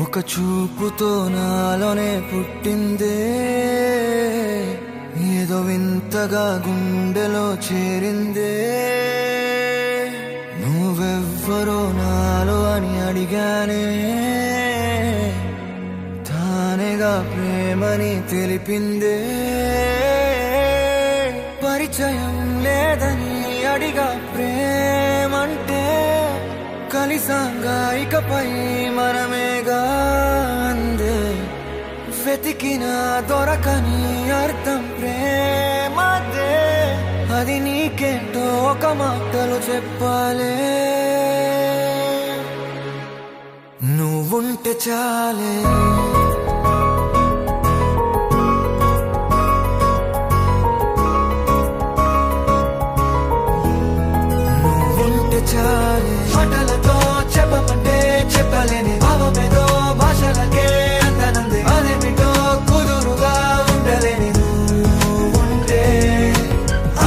ఒక చూపుతో నాలోనే పుట్టిందే, ఏదో వింతగా గుండెలో చేరిందే. నువ్వెవ్వరో నాలో అని అడిగానే, తానేగా ప్రేమని తెలిపిందే. పరిచయం లేదని అడిగా ప్రేమంటే, కలిసాంగా ఇకపై మనమేగా అందే. వెతికిన దొరకని అర్థం ప్రేమదే, అది నీకేంటో ఒక మాటలు చెప్పాలే. నువ్వుంటే చాలే, నువ్వుంటే చాలే. మాటలతో చెప్పమంటే చెప్పలేని భావమేదో భాషలకే అందనందే. అదేమిటో కుదురుగా ఉండలేని నువ్వుంటే,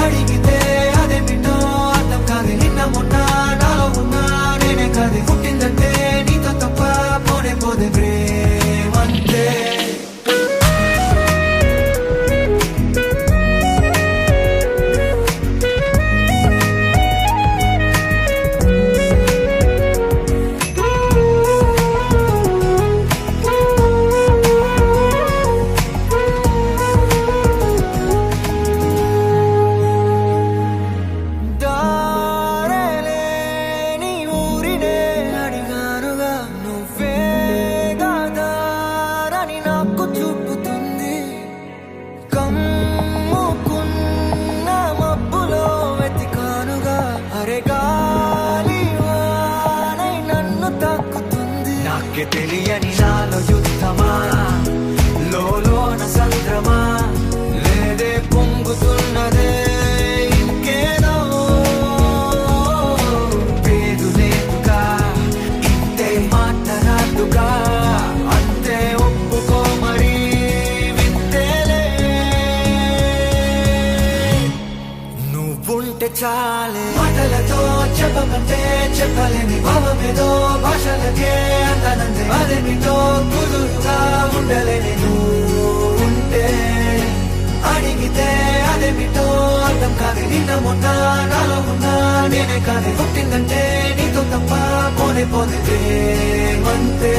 అడిగితే అదేమిటో అర్థం కాదు. నిన్న మొన్న నాలో ఉన్నా నేనే కాదు. పుట్టిందంటే నీతో తప్ప పోనే పోదే ప్రేమంతే. నాకే తెలియని నాలో యుద్ధమా, లోన సంద్రమా, లేదే పొంగుతున్నదే ఇంకేదో. పేరు లేదుగా ఇంతే మాట్లాడుగా, అంతే ఒప్పుకో మరి వింతేలే. నువ్వుంటే చాలే. మాటలతో చెప్పమంటే చెప్పలేని భావమేదో భాషలకే అందనందే. అదేమిటో కుదురుగా ఉండలేని నువ్వుంటే, అడిగితే అదేమిటో అర్థం కాదు. నిన్న మొన్న నాలో ఉన్నా నేనే కాదు. పుట్టిందంటే నీతో తప్ప పోనే పోతే ప్రేమంతే.